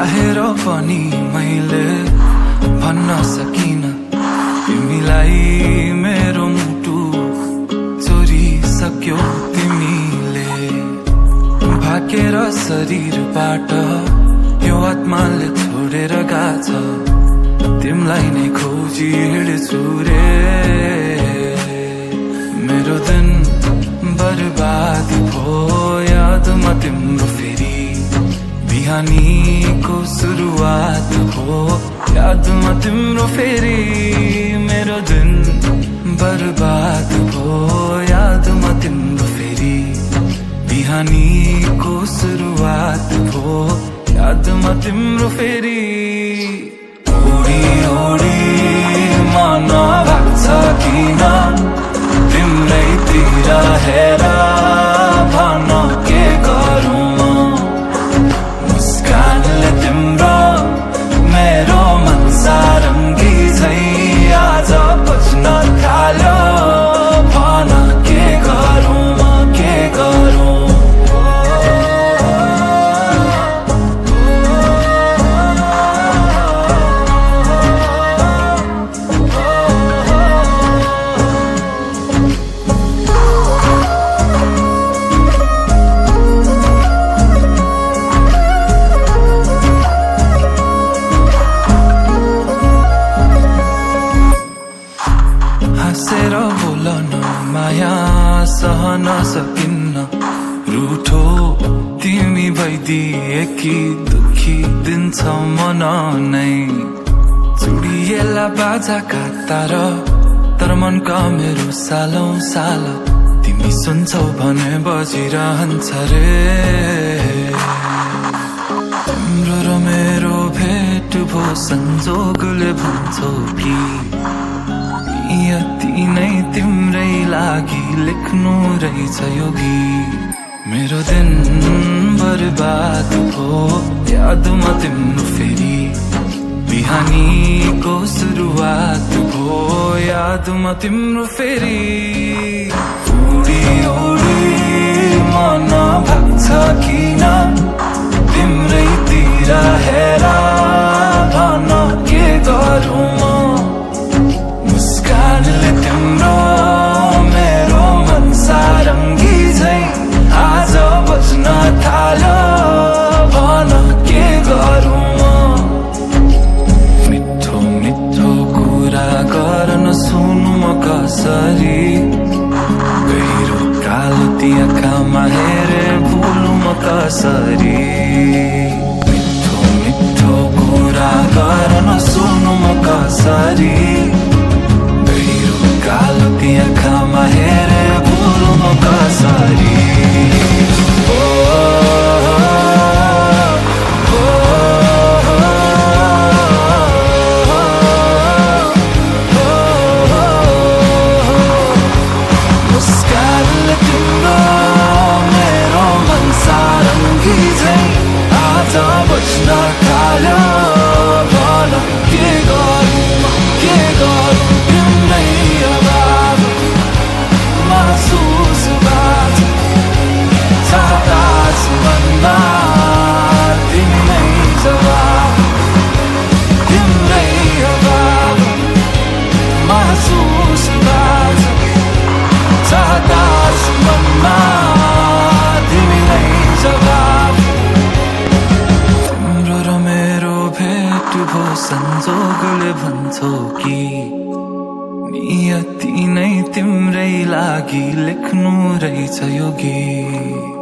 चाहेर पनि मैले भन्न सकिन तिमीलाई मेरो मुटु चोरिसक्यो तिमीले भाकेर शरीरबाट यो आत्माले छोडेर गाछ तिमीलाई नै खोजी हिँड्छु रे मेरो दिन बर्बाद भो यादमा तिम्रो फेरि बिहानीको सुरुवात हो यादमा तिम्रो फेरि मेरो दिन बर्बाद हो यादमा तिम्रो फेरि बिहानीको सुरुवात हो यादमा तिम्रो फेरि ओडी ओडी मन भाग्छ किन तिम्रैतिर हेर भन के गरौँ मुस्कानले तिम्रो मेरो मन सारङ्गी झै आज बज्न थाल्यो भन के गरौँ के गरौँ हाँसेर बोलन माया सहन सकिन्न रुठो तिमी भइदिए कि दुखी दिन्छ मन नै चुडिएला बाजाका तार तर मनका मेरो सालौं साल तिमी सुन्छौ भने बजिरहन्छ रे तिम्रो र मेरो भेट भो संजोगले भन्छौ कि यति नै तिम्रै लागि लेख्नु रहेछ यो गीत मेरो दिन बर्बाद हो यादमा तिम्रो फेरि बिहानीको सुरुवात हो यादमा तिम्रो फेरि उडी उडी मन भाग्छ किन तिम्रैतिर हेर भन के गरौँ मुस्कानले तिम्रो मेरो मन सारङ्गी झै आज बज्न थाल्यो भन के गरौँ मिठो मिठो कुरा गर्न सुनु म कसरी गहिरो कालो ती आँखामा हेरे भुलु म कसरी मिठो मिठो कुरा गर्न सुनु म कसरी कालो ती आँखामा हेरे भुलु म कसरी मुस्कानले तिम्रो मेरो मन सारङ्गी झै आज बज्न थाल्यो भन के गरौँ के गरौँ तिम्रै महसुस बात चाहता छु भन्दा तिमी नै जवाब तिम्रै अभाव महसुस बात चाहता छु भन्दा तिमी नै जवाब तिम्रो र मेरो भेट भो संजोगले भन्छौ कि नियति नै तिम्रै लागि लेख्नु रहेछ यो गीत